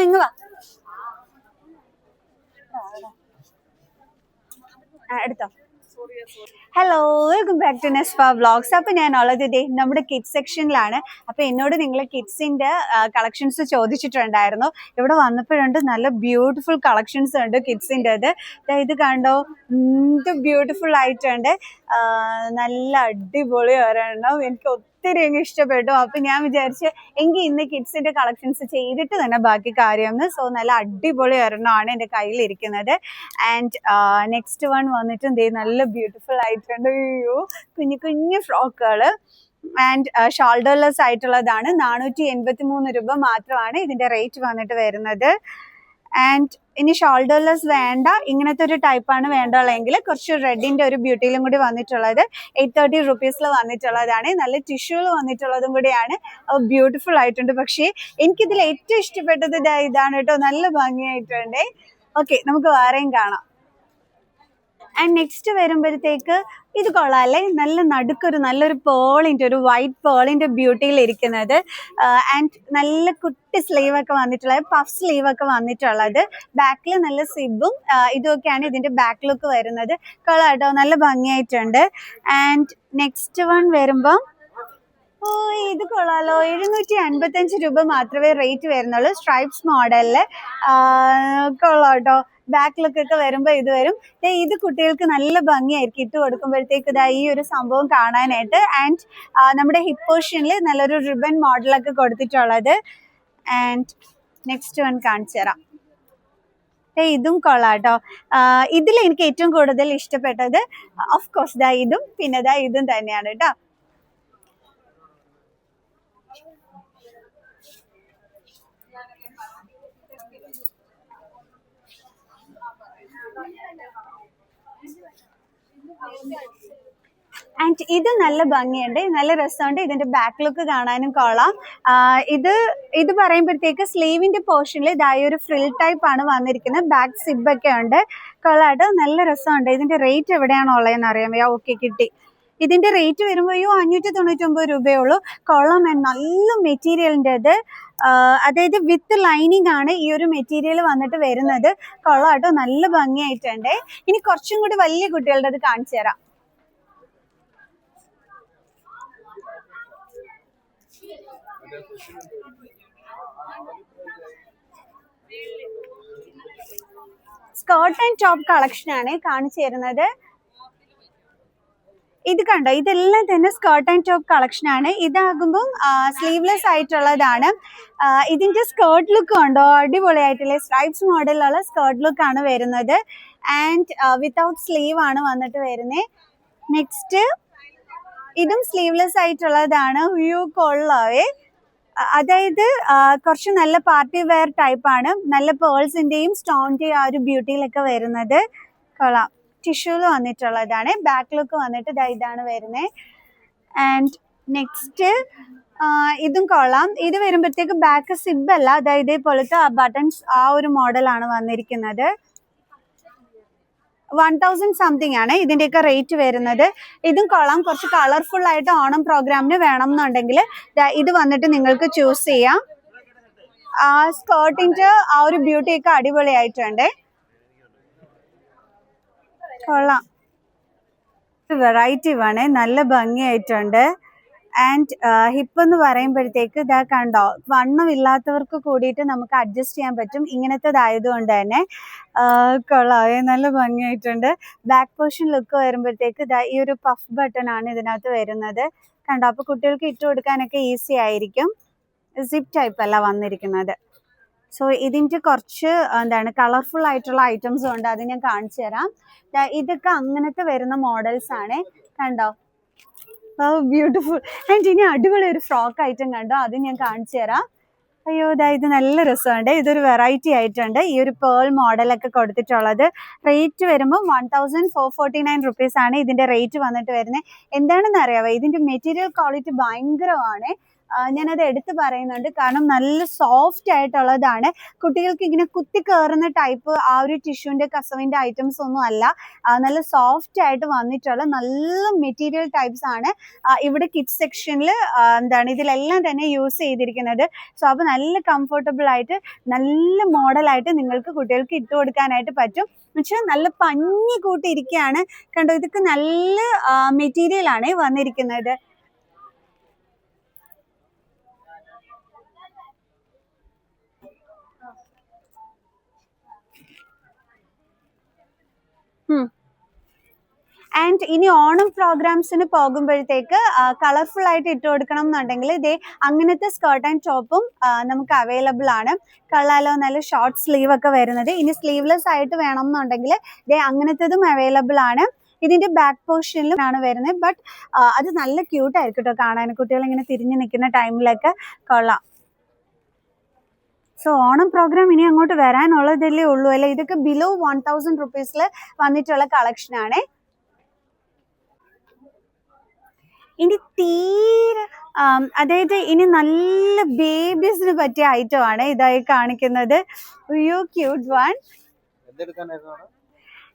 ഇങ്ങ് വാ. എടുത്തോ. ഹലോ, വെൽക്കം ബാക്ക് ടു നെസ്ഫ വ്ളോഗ്സ്. അപ്പോൾ ഞാൻ ഉള്ളത് നമ്മുടെ കിഡ്സ് സെക്ഷനിലാണ്. അപ്പോൾ എന്നോട് നിങ്ങൾ കിഡ്സിൻ്റെ കളക്ഷൻസ് ചോദിച്ചിട്ടുണ്ടായിരുന്നു. ഇവിടെ വന്നപ്പോഴുണ്ട് നല്ല ബ്യൂട്ടിഫുൾ കളക്ഷൻസ് ഉണ്ട് കിഡ്സിൻ്റെത്. ഇത് കണ്ടോ, എന്ത് ബ്യൂട്ടിഫുൾ ആയിട്ടുണ്ട്. നല്ല അടിപൊളി ഒരെണ്ണം എനിക്ക് ഒത്തിരി അങ്ങ് ഇഷ്ടപ്പെട്ടു. അപ്പം ഞാൻ വിചാരിച്ച് എങ്കിൽ ഇന്ന് കിഡ്സിൻ്റെ കളക്ഷൻസ് ചെയ്തിട്ട് തന്നെ ബാക്കി കാര്യമെന്ന്. സോ നല്ല അടിപൊളി ഒരെണ്ണമാണ് എൻ്റെ കയ്യിലിരിക്കുന്നത്. ആൻഡ് നെക്സ്റ്റ് വൺ വന്നിട്ട് നല്ല ബ്യൂട്ടിഫുൾ ആയിട്ടുണ്ട്. അയ്യോ, കുഞ്ഞു കുഞ്ഞു ഫ്രോക്കുകൾ ആൻഡ് ഷോൾഡർലെസ് ആയിട്ടുള്ളതാണ്. 483 രൂപ മാത്രമാണ് ഇതിൻ്റെ റേറ്റ് വന്നിട്ട് വരുന്നത്. ആൻഡ് ഇനി ഷോൾഡർലെസ് വേണ്ട, ഇങ്ങനത്തെ ഒരു ടൈപ്പാണ് വേണ്ടുള്ളതെങ്കിൽ കുറച്ച് റെഡിൻ്റെ ഒരു ബ്യൂട്ടിയിലും കൂടി വന്നിട്ടുള്ളത് 830 റുപ്പീസിൽ വന്നിട്ടുള്ളതാണ്. നല്ല ടിഷ്യൂകൾ വന്നിട്ടുള്ളതും കൂടിയാണ്. ബ്യൂട്ടിഫുൾ ആയിട്ടുണ്ട്. പക്ഷേ എനിക്കിതിൽ ഏറ്റവും ഇഷ്ടപ്പെട്ടത് ഇതാണ് കേട്ടോ, നല്ല ഭംഗിയായിട്ടുണ്ട്. ഓക്കെ, നമുക്ക് വേറെയും കാണാം. ആൻഡ് നെക്സ്റ്റ് വരുമ്പോഴത്തേക്ക് ഇത് കൊള്ളാല്ലേ, നല്ല നടുക്കൊരു നല്ലൊരു പേളിൻ്റെ, ഒരു വൈറ്റ് പേളിൻ്റെ ബ്യൂട്ടിയിൽ ഇരിക്കുന്നത്. ആൻഡ് നല്ല കുട്ടി സ്ലീവൊക്കെ വന്നിട്ടുള്ളത്, പഫ് സ്ലീവൊക്കെ വന്നിട്ടുള്ളത്. ബാക്കിൽ നല്ല സിബും ഇതൊക്കെയാണ് ഇതിൻ്റെ ബാക്ക് ലുക്ക് വരുന്നത്. കൊള്ളാം കേട്ടോ, നല്ല ഭംഗിയായിട്ടുണ്ട്. ആൻഡ് നെക്സ്റ്റ് വൺ വരുമ്പം ഇത് കൊള്ളാലോ, 755 രൂപ മാത്രമേ റേറ്റ് വരുന്നുള്ളൂ. സ്ട്രൈപ്സ് മോഡലിൽ കൊള്ളാം കേട്ടോ. ബാക്ക് ലുക്കൊക്കെ വരുമ്പോൾ ഇത് വരും. ഇത് കുട്ടികൾക്ക് നല്ല ഭംഗിയായിരിക്കും ഇട്ട് കൊടുക്കുമ്പോഴത്തേക്ക് ഈ ഒരു സംഭവം കാണാനായിട്ട്. ആൻഡ് നമ്മുടെ ഹിപ്പ് പോർഷനിൽ നല്ലൊരു റിബൺ മോഡലൊക്കെ കൊടുത്തിട്ടുള്ളത്. ആൻഡ് നെക്സ്റ്റ് വൺ കാണിച്ചു തരാം. ഇതും കൊള്ളാം കേട്ടോ. ഇതിൽ എനിക്ക് ഏറ്റവും കൂടുതൽ ഇഷ്ടപ്പെട്ടത് ഓഫ് കോഴ്സ് ഇതും പിന്നെ ഇതും തന്നെയാണ് കേട്ടോ. ആൻഡ് ഇത് നല്ല ഭംഗിയുണ്ട്, നല്ല രസമുണ്ട്. ഇതിന്റെ ബാക്ക് ലുക്ക് കാണാനും കൊള്ളാം. ഇത് പറയുമ്പോഴത്തേക്ക് സ്ലീവിന്റെ പോർഷനിൽ ഒരു ഫ്രിൽ ടൈപ്പ് ആണ് വന്നിരിക്കുന്നത്. ബാക്ക് സിബ് ഒക്കെ ഉണ്ട്. കൊള്ളാട്ടോ, നല്ല രസമുണ്ട്. ഇതിന്റെ റേറ്റ് എവിടെയാണോ ഉള്ളതെന്ന് അറിയാമോ? ഓക്കെ, കിട്ടി. ഇതിന്റെ റേറ്റ് വരുമ്പോൾ 599 രൂപയേ ഉള്ളൂ. കൊള്ളാം. നല്ല മെറ്റീരിയലിൻ്റെത്, അതായത് വിത്ത് ലൈനിങ് ആണ് ഈ ഒരു മെറ്റീരിയൽ വന്നിട്ട് വരുന്നത്. കൊള്ളാട്ടോ, നല്ല ഭംഗിയായിട്ടുണ്ട്. ഇനി കുറച്ചും കൂടി വലിയ കുട്ടികളുടെ അത് കാണിച്ചു തരാം. സ്കേർട്ട് ആൻഡ് ടോപ്പ് കളക്ഷൻ ആണ് കാണിച്ചു തരുന്നത്. ഇത് കണ്ടോ, ഇതെല്ലാം തന്നെ സ്കേർട്ട് ആൻഡ് ടോപ്പ് കളക്ഷൻ ആണ്. ഇതാകുമ്പം സ്ലീവ്ലെസ് ആയിട്ടുള്ളതാണ്. ഇതിന്റെ സ്കേർട്ട് ലുക്ക് കണ്ടോ, അടിപൊളിയായിട്ടില്ലേ? സ്ട്രൈപ്സ് മോഡലിലുള്ള സ്കേർട്ട് ലുക്ക് ആണ് വരുന്നത്. ആൻഡ് വിത്തൗട്ട് സ്ലീവ് ആണ് വന്നിട്ട് വരുന്നത്. നെക്സ്റ്റ് ഇതും സ്ലീവ്ലെസ് ആയിട്ടുള്ളതാണ്. കൊള്ളാവേ. അതായത് കുറച്ച് നല്ല പാർട്ടി വെയർ ടൈപ്പാണ്. നല്ല പേൾസിന്റെയും സ്റ്റോണിന്റെയും ആ ഒരു ബ്യൂട്ടിയിലൊക്കെ വരുന്നത്. കൊള്ളാം. ടിഷ്യൂല് വന്നിട്ടുള്ളതാണ്. ബാക്ക് ലുക്ക് വന്നിട്ട് ഇതാണ് വരുന്നത്. ആൻഡ് നെക്സ്റ്റ് ഇതും കൊള്ളാം. ഇത് വരുമ്പോഴത്തേക്ക് ബാക്ക് സിബ് അല്ല, അതായത് ഇതേപോലത്തെ ബട്ടൺസ് ആ ഒരു മോഡലാണ് വന്നിരിക്കുന്നത്. 1000 സംതിങ് ആണ് ഇതിൻ്റെയൊക്കെ റേറ്റ് വരുന്നത്. ഇതും കൊള്ളാം. കുറച്ച് കളർഫുൾ ആയിട്ട് ഓണം പ്രോഗ്രാമിന് വേണം എന്നുണ്ടെങ്കിൽ ഇത് വന്നിട്ട് നിങ്ങൾക്ക് ചൂസ് ചെയ്യാം. സ്കേർട്ടിൻ്റെ ആ ഒരു ബ്യൂട്ടിയൊക്കെ അടിപൊളിയായിട്ടുണ്ട്. കൊള്ളാം. വെറൈറ്റി ആണ്, നല്ല ഭംഗിയായിട്ടുണ്ട്. ആൻഡ് ഹിപ്പ് എന്ന് പറയുമ്പോഴത്തേക്ക് കണ്ടോ, വണ്ണമില്ലാത്തവർക്ക് കൂടിയിട്ട് നമുക്ക് അഡ്ജസ്റ്റ് ചെയ്യാൻ പറ്റും ഇങ്ങനത്തേതായതുകൊണ്ട് തന്നെ. കൊള്ളാവേ, നല്ല ഭംഗിയായിട്ടുണ്ട്. ബാക്ക് പോർഷൻ ലുക്ക് വരുമ്പോഴത്തേക്ക് ഈ ഒരു പഫ് ബട്ടൺ ആണ് ഇതിനകത്ത് വരുന്നത്. കണ്ടോ, അപ്പോൾ കുട്ടികൾക്ക് ഇട്ട് കൊടുക്കാനൊക്കെ ഈസി ആയിരിക്കും. സിപ്പ് ടൈപ്പ് അല്ല വന്നിരിക്കുന്നത്. സോ ഇതിൻ്റെ കുറച്ച് കളർഫുൾ ആയിട്ടുള്ള ഐറ്റംസും ഉണ്ട്, അത് ഞാൻ കാണിച്ചു തരാം. ഇതൊക്കെ അങ്ങനത്തെ വരുന്ന മോഡൽസ് ആണ്. കണ്ടോ, ബ്യൂട്ടിഫുൾ. ആൻഡ് ഇനി അടിപൊളി ഒരു ഫ്രോക്ക് ഐറ്റം കണ്ടോ, അത് ഞാൻ കാണിച്ചു തരാം. അയ്യോ, ഇത് നല്ല രസമുണ്ട്. ഇതൊരു വെറൈറ്റി ആയിട്ടുണ്ട്. ഈ ഒരു പേൾ മോഡലൊക്കെ കൊടുത്തിട്ടുള്ളത്. റേറ്റ് വരുമ്പോൾ 1449 റുപ്പീസ് ആണ് ഇതിൻ്റെ റേറ്റ് വന്നിട്ട് വരുന്നത്. എന്താണെന്ന് അറിയാമോ, ഇതിൻ്റെ മെറ്റീരിയൽ ക്വാളിറ്റി ഭയങ്കരമാണ്. ഞാനത് എടുത്ത് പറയുന്നുണ്ട്, കാരണം നല്ല സോഫ്റ്റ് ആയിട്ടുള്ളതാണ്. കുട്ടികൾക്ക് ഇങ്ങനെ കുത്തി കയറുന്ന ടൈപ്പ് ആ ഒരു ടിഷ്യൂവിന്റെ കസവിന്റെ ഐറ്റംസ് ഒന്നും അല്ല. നല്ല സോഫ്റ്റ് ആയിട്ട് വന്നിട്ടുള്ള നല്ല മെറ്റീരിയൽ ടൈപ്സ് ആണ് ഇവിടെ കിഡ്സ് സെക്ഷനിൽ ഇതിലെല്ലാം തന്നെ യൂസ് ചെയ്തിരിക്കുന്നത്. സോ അപ്പോൾ നല്ല കംഫർട്ടബിൾ ആയിട്ട് നല്ല മോഡലായിട്ട് നിങ്ങൾക്ക് കുട്ടികൾക്ക് ഇട്ട് കൊടുക്കാനായിട്ട് പറ്റും. എന്നുവെച്ചാൽ നല്ല പഞ്ഞി കൂട്ടിയിരിക്കുകയാണ്. കണ്ടോ, ഇതൊക്കെ നല്ല മെറ്റീരിയൽ ആണ് വന്നിരിക്കുന്നത്. ആൻഡ് ഇനി ഓണം പ്രോഗ്രാംസിന് പോകുമ്പോഴത്തേക്ക് കളർഫുൾ ആയിട്ട് ഇട്ട് കൊടുക്കണം എന്നുണ്ടെങ്കിൽ ഇതേ അങ്ങനത്തെ സ്കേർട്ട് ആൻഡ് ടോപ്പും നമുക്ക് അവൈലബിൾ ആണ്. കൊള്ളാലോ, നല്ല ഷോർട്ട് സ്ലീവ് ഒക്കെ വരുന്നത്. ഇനി സ്ലീവ്ലെസ് ആയിട്ട് വേണം എന്നുണ്ടെങ്കിൽ ഇതേ അങ്ങനത്തതും അവൈലബിൾ ആണ്. ഇതിന്റെ ബാക്ക് പോർഷനിലും ആണ് വരുന്നത്. ബട്ട് അത് നല്ല ക്യൂട്ടായിരിക്കും കേട്ടോ കാണാൻ. കുട്ടികൾ ഇങ്ങനെ തിരിഞ്ഞു നിൽക്കുന്ന ടൈമിലൊക്കെ കൊള്ളാം. സോ ഓണം പ്രോഗ്രാം ഇനി അങ്ങോട്ട് വരാനുള്ളതല്ലേ ഉള്ളൂ അല്ലേ. ഇതൊക്കെ ബിലോ 1000 rupees വന്നിട്ടുള്ള കളക്ഷൻ ആണ്. ഇനി തീരെ അതായത് ഇനി നല്ല ബേബീസിന് പറ്റിയ ഐറ്റം ആണ് ഇതായി കാണിക്കുന്നത്. അയ്യോ, ക്യൂട്ട് വൺ.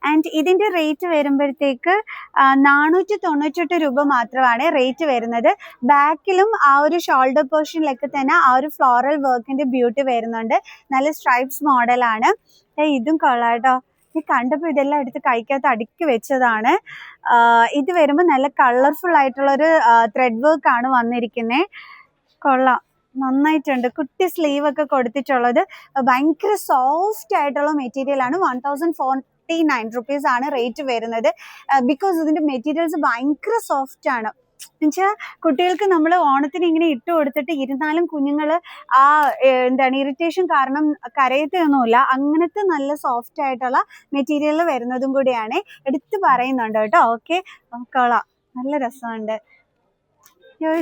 ആൻഡ് ഇതിന്റെ റേറ്റ് വരുമ്പോഴത്തേക്ക് 498 രൂപ മാത്രമാണ് റേറ്റ് വരുന്നത്. ബാക്കിലും ആ ഒരു ഷോൾഡർ പോർഷനിലൊക്കെ തന്നെ ആ ഒരു ഫ്ലോറൽ വർക്കിന്റെ ബ്യൂട്ടി വരുന്നുണ്ട്. നല്ല സ്ട്രൈപ്സ് മോഡലാണ്. ഇതും കൊള്ളാട്ടോ. ഈ കണ്ടപ്പോൾ ഇതെല്ലാം എടുത്ത് കൈക്കകത്ത് അടുക്കി വെച്ചതാണ്. ഇത് വരുമ്പോൾ നല്ല കളർഫുൾ ആയിട്ടുള്ളൊരു ത്രെഡ് വർക്ക് ആണ് വന്നിരിക്കുന്നത്. കൊള്ളാം, നന്നായിട്ടുണ്ട്. കുട്ടി സ്ലീവ് ഒക്കെ കൊടുത്തിട്ടുള്ളത്. ഭയങ്കര സോഫ്റ്റ് ആയിട്ടുള്ള മെറ്റീരിയൽ ആണ്. 1049 rupees ആണ് റേറ്റ് വരുന്നത്. ബിക്കോസ് ഇതിന്റെ മെറ്റീരിയൽസ് ഭയങ്കര സോഫ്റ്റ് ആണ്. എന്നുവെച്ചാൽ കുട്ടികൾക്ക് നമ്മൾ ഓണത്തിന് ഇങ്ങനെ ഇട്ട് കൊടുത്തിട്ട് ഇരുന്നാലും കുഞ്ഞുങ്ങൾ ആ ഇറിറ്റേഷൻ കാരണം കരയത്തൊന്നുമില്ല. അങ്ങനത്തെ നല്ല സോഫ്റ്റ് ആയിട്ടുള്ള മെറ്റീരിയൽ വരുന്നതും കൂടിയാണ്. എടുത്ത് പറയുന്നുണ്ട് കേട്ടോ. ഓക്കെ, കൊള്ളാം, നല്ല രസമുണ്ട്.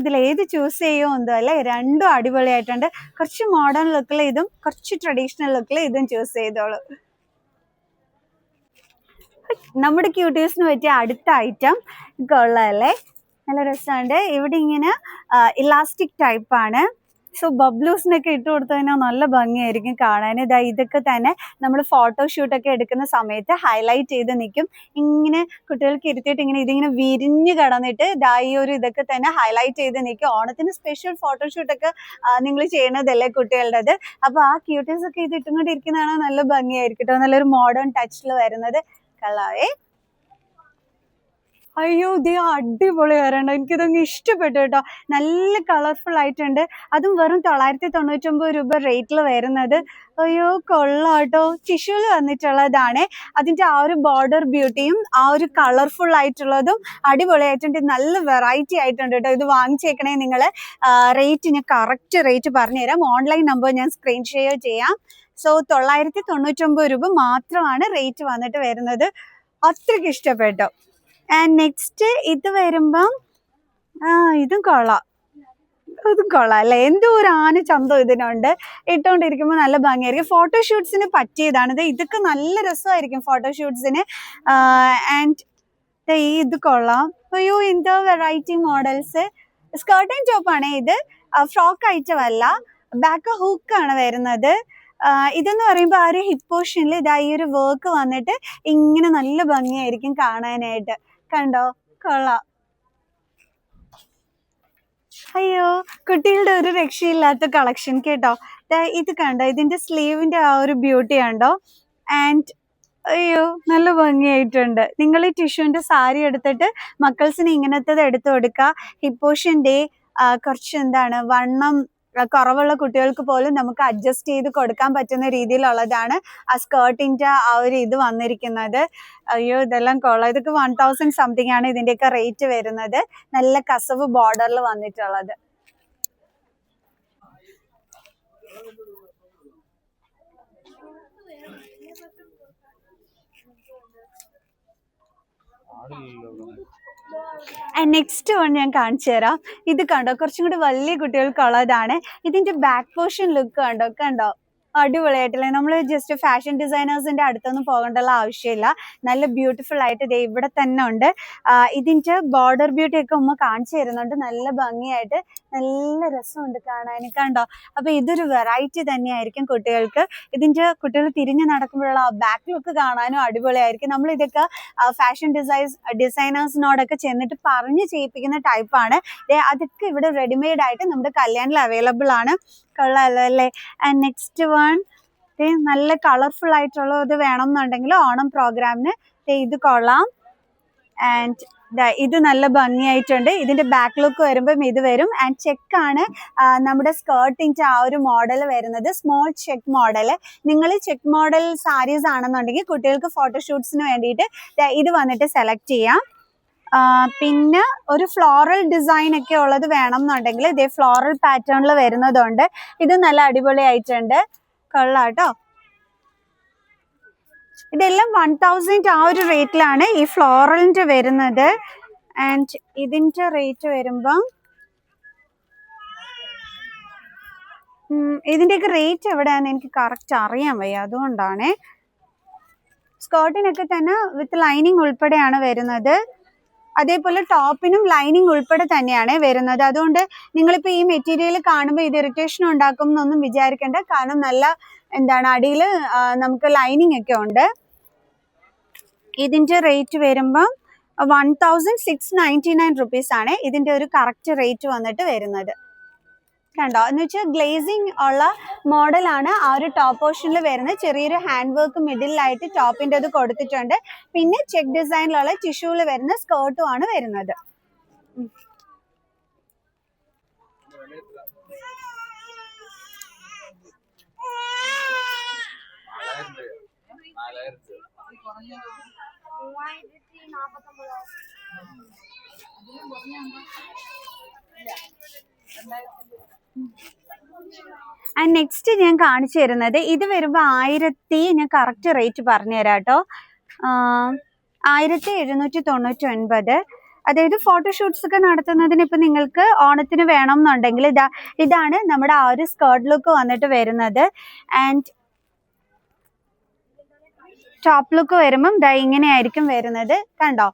ഇതിലേത് ചൂസ് ചെയ്യുമോ എന്തോ അല്ലേ. രണ്ടും അടിപൊളിയായിട്ടുണ്ട്. കുറച്ച് മോഡേൺ ലുക്കിൽ ഇതും കുറച്ച് ട്രഡീഷണൽ ലുക്കിൽ ഇതും ചൂസ് ചെയ്തോളൂ. നമ്മുടെ ക്യൂട്ടീസിന് പറ്റിയ അടുത്ത ഐറ്റം കൊള്ളാമല്ലേ, നല്ല രസമുണ്ട്. ഇവിടെ ഇങ്ങനെ ഇലാസ്റ്റിക് ടൈപ്പാണ്. സോ ബബ്ലൂസിനൊക്കെ ഇട്ട് കൊടുത്തു കഴിഞ്ഞാൽ നല്ല ഭംഗിയായിരിക്കും കാണാൻ. ഇതൊക്കെ തന്നെ നമ്മൾ ഫോട്ടോഷൂട്ടൊക്കെ എടുക്കുന്ന സമയത്ത് ഹൈലൈറ്റ് ചെയ്ത് നിൽക്കും. ഇങ്ങനെ കുട്ടികൾക്ക് ഇരുത്തിയിട്ട് ഇതിങ്ങനെ വിരിഞ്ഞ് കിടന്നിട്ട് ഈ ഒരു ഇതൊക്കെ തന്നെ ഹൈലൈറ്റ് ചെയ്ത് നിൽക്കും. ഓണത്തിന് സ്പെഷ്യൽ ഫോട്ടോഷൂട്ടൊക്കെ നിങ്ങൾ ചെയ്യണതല്ലേ കുട്ടികളുടേത്. അപ്പോൾ ആ ക്യൂട്ടീസ് ഒക്കെ ഇത് ഇട്ടുകൊണ്ടിരിക്കുന്നതാണ് നല്ല ഭംഗിയായിരിക്കും കേട്ടോ. നല്ലൊരു മോഡേൺ ടച്ചിൽ വരുന്നത്. കളറേ, അയ്യോ, ഇത് അടിപൊളി വരണ്ട. എനിക്കിതങ്ങ് ഇഷ്ടപ്പെട്ടു കേട്ടോ. നല്ല കളർഫുൾ ആയിട്ടുണ്ട്. അതും വെറും 999 രൂപ റേറ്റിൽ വരുന്നത്. അയ്യോ, കൊള്ളാട്ടോ. ടിഷ്യൂല് വന്നിട്ടുള്ളതാണ്. അതിന്റെ ആ ഒരു ബോർഡർ ബ്യൂട്ടിയും ആ ഒരു കളർഫുൾ ആയിട്ടുള്ളതും അടിപൊളിയായിട്ടുണ്ട്. നല്ല വെറൈറ്റി ആയിട്ടുണ്ട് കേട്ടോ. ഇത് വാങ്ങിച്ചേക്കണേ നിങ്ങൾ. റേറ്റ് ഞാൻ കറക്റ്റ് റേറ്റ് പറഞ്ഞുതരാം. ഓൺലൈൻ നമ്പർ ഞാൻ സ്ക്രീൻ ഷെയർ ചെയ്യാം. സോ 999 രൂപ മാത്രമാണ് റേറ്റ് വന്നിട്ട് വരുന്നത്. അത്രയ്ക്ക് ഇഷ്ടപ്പെട്ടു. ആൻഡ് നെക്സ്റ്റ് ഇത് വരുമ്പം ഇതും കൊള്ളാം. ഇതും കൊള്ളാം അല്ലേ. എന്തോ ഒരു ആന ചന്തം ഇതിനുണ്ട്. ഇട്ടുകൊണ്ടിരിക്കുമ്പോൾ നല്ല ഭംഗിയായിരിക്കും. ഫോട്ടോഷൂട്ട്സിന് പറ്റിയതാണിത്. ഇതൊക്കെ നല്ല രസമായിരിക്കും ഫോട്ടോഷൂട്ട്സിന്. ആൻഡ് ഇത് കൊള്ളാം. അയ്യോ, എന്തോ വെറൈറ്റി മോഡൽസ്. സ്കേർട്ട് ആൻഡ് ടോപ്പാണ് ഇത്. ഫ്രോക്ക് ഐറ്റം അല്ല. ബാക്ക് ഹൂക്കാണ് വരുന്നത്. ഇതെന്ന് പറയുമ്പോൾ ആ ഒരു ഹിപ്പ് പോർഷനിൽ ഈ ഒരു വർക്ക് വന്നിട്ട് ഇങ്ങനെ നല്ല ഭംഗിയായിരിക്കും കാണാനായിട്ട്. കണ്ടോ, കൊള്ളാം. അയ്യോ, കുട്ടികളുടെ ഒരു രക്ഷയില്ലാത്ത കളക്ഷൻ കേട്ടോ. ഇത് കണ്ടോ, ഇതിന്റെ സ്ലീവിന്റെ ആ ഒരു ബ്യൂട്ടി കണ്ടോ. ആൻഡ് അയ്യോ, നല്ല ഭംഗിയായിട്ടുണ്ട്. നിങ്ങൾ ഈ ടിഷ്യൂന്റെ സാരി എടുത്തിട്ട് മക്കൾസിന് ഇങ്ങനത്തത് എടുത്തു കൊടുക്കുക. ഹിപ്പ് പോർഷന്റെ കുറച്ച് വണ്ണം കുറവുള്ള കുട്ടികൾക്ക് പോലും നമുക്ക് അഡ്ജസ്റ്റ് ചെയ്ത് കൊടുക്കാൻ പറ്റുന്ന രീതിയിലുള്ളതാണ് ആ സ്കേർട്ടിന്റെ ആ ഒരു ഇത് വന്നിരിക്കുന്നത്. അയ്യോ, ഇതെല്ലാം കൊള്ളാം. ഇതൊക്കെ 1000 something ആണ് ഇതിന്റെയൊക്കെ റേറ്റ് വരുന്നത്. നല്ല കസവ് ബോർഡറിൽ വന്നിട്ടുള്ളത്. നെക്സ്റ്റ് വൺ ഞാൻ കാണിച്ചു തരാം. ഇത് കണ്ടോ, കുറച്ചും കൂടി വലിയ കുട്ടികൾക്കുള്ളതാണ്. ഇതിന്റെ ബാക്ക് പോർഷൻ ലുക്ക് കണ്ടോ, അടിപൊളിയായിട്ടില്ലേ. നമ്മൾ ജസ്റ്റ് ഫാഷൻ ഡിസൈനേഴ്സിന്റെ അടുത്തൊന്നും പോകേണ്ടുള്ള ആവശ്യമില്ല. നല്ല ബ്യൂട്ടിഫുൾ ആയിട്ട് ഇത് ഇവിടെ തന്നെ ഉണ്ട്. ഇതിന്റെ ബോർഡർ ബ്യൂട്ടി ഒക്കെ കാണിച്ചു തരുന്നുണ്ട്. നല്ല ഭംഗിയായിട്ട് നല്ല രസമുണ്ട് കാണാൻ, കണ്ടോ? അപ്പൊ ഇതൊരു വെറൈറ്റി തന്നെയായിരിക്കും കുട്ടികൾക്ക്. കുട്ടികൾ തിരിഞ്ഞു നടക്കുമ്പോഴുള്ള ബാക്ക് ലുക്ക് കാണാനും അടിപൊളിയായിരിക്കും. നമ്മൾ ഇതൊക്കെ ഫാഷൻ ഡിസൈനേഴ്സിനോടൊക്കെ ചെന്നിട്ട് പറഞ്ഞ് ചെയ്യിപ്പിക്കുന്ന ടൈപ്പാണ്. അതൊക്കെ ഇവിടെ റെഡിമെയ്ഡ് ആയിട്ട് നമ്മുടെ കല്യാണിൽ അവൈലബിൾ ആണ്. കൊള്ളാലോ അല്ലേ? ആൻഡ് നെക്സ്റ്റ് വൺ, നല്ല കളർഫുൾ ആയിട്ടുള്ള ഇത് വേണം എന്നുണ്ടെങ്കിൽ ഓണം പ്രോഗ്രാമിന് ഇത് കൊള്ളാം. ആൻഡ് ഇത് നല്ല ഭംഗിയായിട്ടുണ്ട്. ഇതിന്റെ ബാക്ക് ലുക്ക് വരുമ്പം ഇത് വരും. ആൻഡ് ചെക്കാണ് നമ്മുടെ സ്കേർട്ടിന്റെ ആ ഒരു മോഡൽ വരുന്നത്, സ്മോൾ ചെക്ക് മോഡൽ. നിങ്ങൾ ചെക്ക് മോഡൽ സാരീസ് ആണെന്നുണ്ടെങ്കിൽ കുട്ടികൾക്ക് ഫോട്ടോഷൂട്ട്സിന് വേണ്ടിയിട്ട് ഇത് വന്നിട്ട് സെലക്ട് ചെയ്യാം. പിന്നെ ഒരു ഫ്ലോറൽ ഡിസൈൻ ഒക്കെ ഉള്ളത് വേണം എന്നുണ്ടെങ്കിൽ ഇതേ ഫ്ലോറൽ പാറ്റേണിൽ വരുന്നതുണ്ട്. ഇത് നല്ല അടിപൊളിയായിട്ടുണ്ട്, കൊള്ളാട്ടോ. ഇതെല്ലാം 1000 ആ ഒരു റേറ്റിലാണ് ഈ ഫ്ലോറലിന്റെ വരുന്നത്. ആൻഡ് ഇതിന്റെ റേറ്റ് വരുമ്പം ഇതിന്റെയൊക്കെ റേറ്റ് എവിടെയാണെന്ന് എനിക്ക് കറക്റ്റ് അറിയാൻ വയ്യ, അതുകൊണ്ടാണ്. സ്കേർട്ടിനൊക്കെ തന്നെ വിത്ത് ലൈനിങ് ഉൾപ്പെടെയാണ് വരുന്നത്. അതേപോലെ ടോപ്പിനും ലൈനിങ് ഉൾപ്പെടെ തന്നെയാണ് വരുന്നത്. അതുകൊണ്ട് നിങ്ങളിപ്പോൾ ഈ മെറ്റീരിയൽ കാണുമ്പോൾ ഇത് ഇറിറ്റേഷൻ ഉണ്ടാക്കും എന്നൊന്നും വിചാരിക്കേണ്ട. കാരണം നല്ല അടിയിൽ നമുക്ക് ലൈനിങ് ഒക്കെ ഉണ്ട്. ഇതിന്റെ റേറ്റ് വരുമ്പം 1699 rupees ആണ് ഇതിന്റെ ഒരു കറക്റ്റ് റേറ്റ് വന്നിട്ട് വരുന്നത്. കണ്ടോ? എന്ന് വെച്ചാൽ ഗ്ലേസിങ് ഉള്ള മോഡലാണ് ആ ഒരു ടോപ്പ് പോർഷനിൽ വരുന്നത്. ചെറിയൊരു ഹാൻഡ് വർക്ക് മിഡിലായിട്ട് ടോപ്പിന്റെ അത് കൊടുത്തിട്ടുണ്ട്. പിന്നെ ചെക്ക് ഡിസൈനിലുള്ള ടിഷ്യൂവിൽ വരുന്ന സ്കേർട്ടും ആണ് വരുന്നത്. ആൻഡ് നെക്സ്റ്റ് ഞാൻ കാണിച്ചു തരുന്നത് ഇത് വരുമ്പോൾ 1000, ഞാൻ കറക്റ്റ് റേറ്റ് പറഞ്ഞു തരാം കേട്ടോ, 1799. അതായത് ഫോട്ടോഷൂട്ട്സ് ഒക്കെ നടത്തുന്നതിന് ഇപ്പം നിങ്ങൾക്ക് ഓണത്തിന് വേണം എന്നുണ്ടെങ്കിൽ ഇതാണ് നമ്മുടെ ആ ഒരു സ്കേർട്ട് ലുക്ക് വന്നിട്ട് വരുന്നത്. ആൻഡ് ടോപ്പ് ലുക്ക് വരുമ്പം ഇങ്ങനെയായിരിക്കും വരുന്നത്, കണ്ടോ?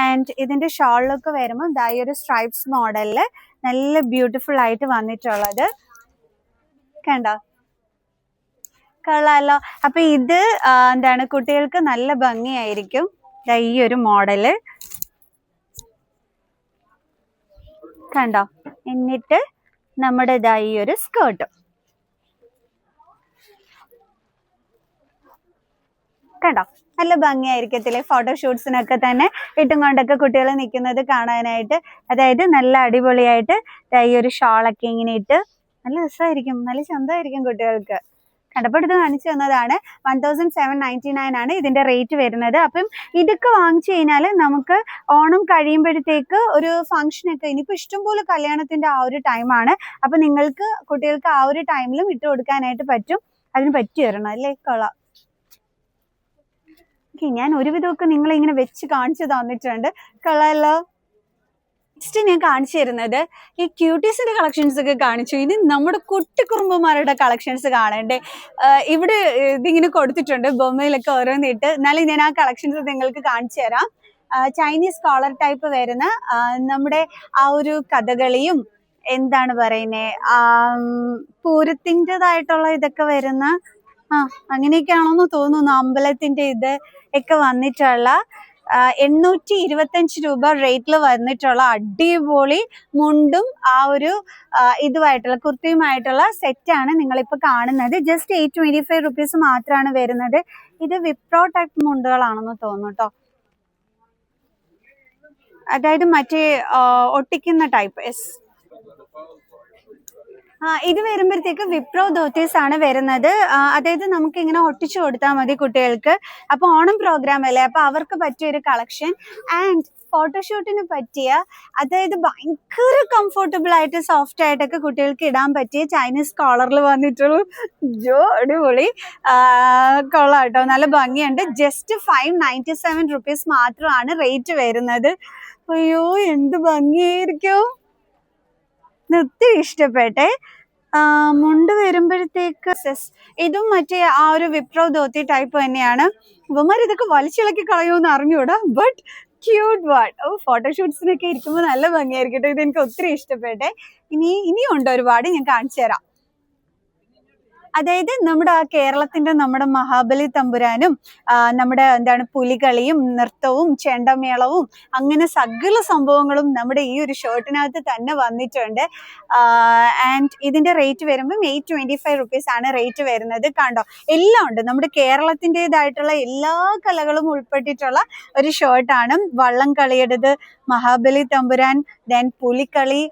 ആൻഡ് ഇതിന്റെ ഷോൾ ലുക്ക് വരുമ്പോൾ ഈ ഒരു സ്ട്രൈപ്സ് മോഡലില് നല്ല ബ്യൂട്ടിഫുൾ ആയിട്ട് വന്നിട്ടുള്ളത്, കണ്ടോ? കൊള്ളാലോ. അപ്പൊ ഇത് കുട്ടികൾക്ക് നല്ല ഭംഗിയായിരിക്കും ഈ ഒരു മോഡല്, കണ്ടോ? എന്നിട്ട് നമ്മുടെ ഈ ഒരു സ്കേർട്ട്, കണ്ടോ? നല്ല ഭംഗിയായിരിക്കത്തില്ലേ? ഫോട്ടോഷൂട്ട്സിനൊക്കെ തന്നെ ഇട്ടും കൊണ്ടൊക്കെ കുട്ടികൾ നിൽക്കുന്നത് കാണാനായിട്ട്. അതായത് നല്ല അടിപൊളിയായിട്ട് ഈ ഒരു ഷോളൊക്കെ ഇങ്ങനെ ഇട്ട് നല്ല രസമായിരിക്കും, നല്ല ചന്തമായിരിക്കും കുട്ടികൾക്ക്. കണ്ടപ്പോൾ ഇത് കാണിച്ചു തന്നതാണ്. 1799 ആണ് ഇതിന്റെ റേറ്റ് വരുന്നത്. അപ്പം ഇതൊക്കെ വാങ്ങിച്ചു കഴിഞ്ഞാൽ നമുക്ക് ഓണം കഴിയുമ്പോഴത്തേക്ക് ഒരു ഫംഗ്ഷനൊക്കെ, ഇനിയിപ്പോൾ ഇഷ്ടംപോലെ കല്യാണത്തിന്റെ ആ ഒരു ടൈമാണ്. അപ്പം നിങ്ങൾക്ക് കുട്ടികൾക്ക് ആ ഒരു ടൈമിലും ഇട്ട് കൊടുക്കാനായിട്ട് പറ്റും. അതിന് പറ്റി വരണം അല്ലേ? കൊള്ളാം. ഞാൻ ഒരുവിധമൊക്കെ നിങ്ങളെ ഇങ്ങനെ വെച്ച് കാണിച്ചു തന്നിട്ടുണ്ട്, കൊള്ളാമല്ലോ. നെക്സ്റ്റ് ഞാൻ കാണിച്ചു തരുന്നത് ഈ ക്യൂട്ടീസിന്റെ കളക്ഷൻസ് ഒക്കെ കാണിച്ചു. ഇനി നമ്മുടെ കുട്ടിക്കുറുമ്പന്മാരുടെ കളക്ഷൻസ് കാണണ്ടേ? ഇവിടെ ഇതിങ്ങനെ കൊടുത്തിട്ടുണ്ട് ബൊമ്മയിലൊക്കെ ഓരോന്നിട്ട്. എന്നാലും ഞാൻ ആ കളക്ഷൻസ് നിങ്ങൾക്ക് കാണിച്ചു തരാം. ചൈനീസ് കോളർ ടൈപ്പ് വരുന്ന നമ്മുടെ ആ ഒരു കഥകളിയും പൂരത്തിൻ്റെതായിട്ടുള്ള ഇതൊക്കെ വരുന്ന അങ്ങനെയൊക്കെയാണോന്ന് തോന്നുന്നു. അമ്പലത്തിന്റെ ഇത് ഒക്കെ വന്നിട്ടുള്ള 825 രൂപ റേറ്റിൽ വന്നിട്ടുള്ള അടിപൊളി മുണ്ടും ആ ഒരു ഇതുമായിട്ടുള്ള കുർത്തിയുമായിട്ടുള്ള സെറ്റാണ് നിങ്ങളിപ്പോൾ കാണുന്നത്. ജസ്റ്റ് 825 rupees മാത്രമാണ് വരുന്നത്. ഇത് വിപ്രോ ടൈപ്പ് മുണ്ടുകളാണെന്ന് തോന്നുന്നു കേട്ടോ. അതായത് മറ്റേ ഒട്ടിക്കുന്ന ടൈപ്പ്. യെസ്, ഇത് വരുമ്പോഴത്തേക്ക് വിപ്രോ ധോത്തീസ് ആണ് വരുന്നത്. അതായത് നമുക്ക് ഇങ്ങനെ ഒട്ടിച്ചു കൊടുത്താൽ മതി കുട്ടികൾക്ക്. അപ്പൊ ഓണം പ്രോഗ്രാം അല്ലേ, അപ്പൊ അവർക്ക് പറ്റിയ ഒരു കളക്ഷൻ. ആൻഡ് ഫോട്ടോഷൂട്ടിന് പറ്റിയ, അതായത് ഭയങ്കര കംഫർട്ടബിൾ ആയിട്ട് സോഫ്റ്റ് ആയിട്ടൊക്കെ കുട്ടികൾക്ക് ഇടാൻ പറ്റിയ ചൈനീസ് കോളറിൽ വന്നിട്ടുള്ളൂ. അടിപൊളി, കൊള്ളാം കേട്ടോ, നല്ല ഭംഗിയുണ്ട്. ജസ്റ്റ് 597 rupees മാത്രമാണ് റേറ്റ് വരുന്നത്. അയ്യോ എന്ത് ഭംഗിയായിരിക്കും, ഒത്തിരി ഇഷ്ടപ്പെട്ടെ. മുണ്ട് വരുമ്പോഴത്തേക്ക് ഇതും മറ്റേ ആ ഒരു വിപ്രോ ധോത്തി ടൈപ്പ് തന്നെയാണ്. ഇവന്മാർ ഇതൊക്കെ വലിച്ചിളക്കി കളയുമെന്ന് അറിഞ്ഞൂടാ, ബട്ട് ക്യൂട്ട് വൺ. ഫോട്ടോഷൂട്ട്സിനൊക്കെ ഇരിക്കുമ്പോൾ നല്ല ഭംഗിയായിരിക്കും കേട്ടോ. ഇത് എനിക്ക് ഒത്തിരി ഇഷ്ടപ്പെട്ടെ. ഇനിയും ഉണ്ട് ഒരുപാട്, ഞാൻ കാണിച്ചു തരാം. അതായത് നമ്മുടെ കേരളത്തിന്റെ നമ്മുടെ മഹാബലി തമ്പുരാനും നമ്മുടെ എന്താണ് പുലികളിയും നൃത്തവും ചെണ്ടമേളവും അങ്ങനെ സകല സംഭവങ്ങളും നമ്മുടെ ഈ ഒരു ഷർട്ടിനകത്ത് തന്നെ വന്നിട്ടുണ്ട്. ആൻഡ് ഇതിന്റെ റേറ്റ് വരുമ്പോൾ 825 rupees ആണ് റേറ്റ് വരുന്നത്. കണ്ടോ, എല്ലാം ഉണ്ട്. നമ്മുടെ കേരളത്തിൻ്റെതായിട്ടുള്ള എല്ലാ കലകളും ഉൾപ്പെട്ടിട്ടുള്ള ഒരു ഷർട്ടാണ്. വള്ളം കളിയുടേത്, മഹാബലി തമ്പുരാൻ, ദെൻ പുലിക്കളി,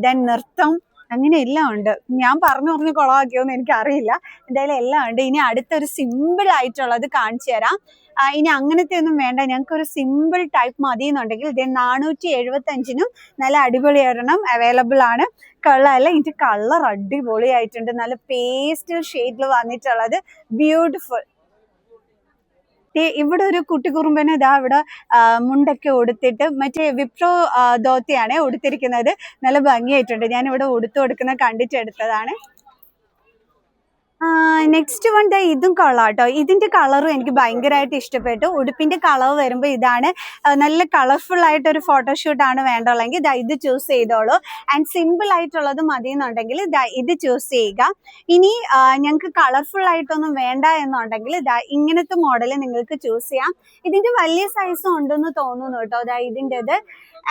ദെൻ നൃത്തം, അങ്ങനെ എല്ലാം ഉണ്ട്. ഞാൻ പറഞ്ഞു കുളമാക്കിയോന്ന് എനിക്കറിയില്ല. എന്തായാലും എല്ലാം ഉണ്ട്. ഇനി അടുത്തൊരു സിമ്പിൾ ആയിട്ടുള്ളത് കാണിച്ചു തരാം. ഇനി അങ്ങനത്തെ ഒന്നും വേണ്ട, ഞങ്ങൾക്ക് ഒരു സിമ്പിൾ ടൈപ്പ് മതി എന്നുണ്ടെങ്കിൽ ഇത് 475 നല്ല അടിപൊളി ഒരെണ്ണം അവൈലബിൾ ആണ്. കളറല്ല, ഇതിന്റെ കളർ അടിപൊളിയായിട്ടുണ്ട്. നല്ല പേസ്റ്റൽ ഷെയ്ഡിൽ വന്നിട്ടുള്ളത്, ബ്യൂട്ടിഫുൾ. ഇവിടെ ഒരു കുട്ടിക്കുറുമ്പന് ഇതാ ഇവിടെ മുണ്ടൊക്കെ ഉടുത്തിട്ട് മറ്റേ വിപ്രോ ധോത്തിയാണ് ഉടുത്തിരിക്കുന്നത്. നല്ല ഭംഗിയായിട്ടുണ്ട്. ഞാൻ ഇവിടെ ഉടുത്തു കൊടുക്കുന്ന കണ്ടിട്ടെടുത്തതാണ്. നെക്സ്റ്റ് വൺ ഇതും കൊള്ളാട്ടോ. ഇതിന്റെ കളറും എനിക്ക് ഭയങ്കരമായിട്ട് ഇഷ്ടപ്പെട്ടു. ഉടുപ്പിന്റെ കളർ വരുമ്പോൾ ഇതാണ്. നല്ല കളർഫുൾ ആയിട്ടൊരു ഫോട്ടോഷൂട്ടാണ് വേണ്ടുള്ളെങ്കിൽ ഇത് ചൂസ് ചെയ്തോളൂ. ആൻഡ് സിമ്പിൾ ആയിട്ടുള്ളത് മതി എന്നുണ്ടെങ്കിൽ ഇത് ചൂസ് ചെയ്യുക. ഇനി ഞങ്ങൾക്ക് കളർഫുൾ ആയിട്ടൊന്നും വേണ്ട എന്നുണ്ടെങ്കിൽ ഇങ്ങനത്തെ മോഡൽ നിങ്ങൾക്ക് ചൂസ് ചെയ്യാം. ഇതിന്റെ വലിയ സൈസും ഉണ്ടെന്ന് തോന്നുന്നു കേട്ടോ. ഇതിൻ്റെത്.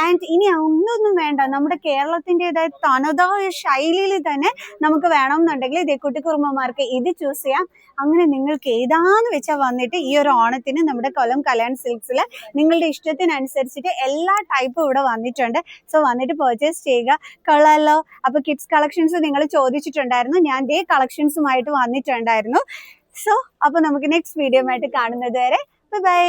ആൻഡ് ഇനി ഒന്നും വേണ്ട, നമ്മുടെ കേരളത്തിൻ്റെതായ തനതായ ശൈലിയിൽ തന്നെ നമുക്ക് വേണമെന്നുണ്ടെങ്കിൽ കുട്ടിക്കുറുമ്പന്മാർക്ക് ഇത് ചൂസ് ചെയ്യാം. അങ്ങനെ നിങ്ങൾക്ക് ഏതാന്ന് വെച്ചാൽ വന്നിട്ട് ഈ ഒരു ഓണത്തിന് നമ്മുടെ കൊല്ലം കല്യാൺ സിൽക്സിൽ നിങ്ങളുടെ ഇഷ്ടത്തിനനുസരിച്ചിട്ട് എല്ലാ ടൈപ്പും ഇവിടെ വന്നിട്ടുണ്ട്. സോ വന്നിട്ട് പർച്ചേസ് ചെയ്യുക. കൊള്ളാലോ. അപ്പൊ കിഡ്സ് കളക്ഷൻസ് നിങ്ങൾ ചോദിച്ചിട്ടുണ്ടായിരുന്നു, ഞാൻ ദേ കളക്ഷൻസുമായിട്ട് വന്നിട്ടുണ്ടായിരുന്നു. സോ അപ്പൊ നമുക്ക് നെക്സ്റ്റ് വീഡിയോ ആയിട്ട് കാണുന്നത് വരെ ബൈ.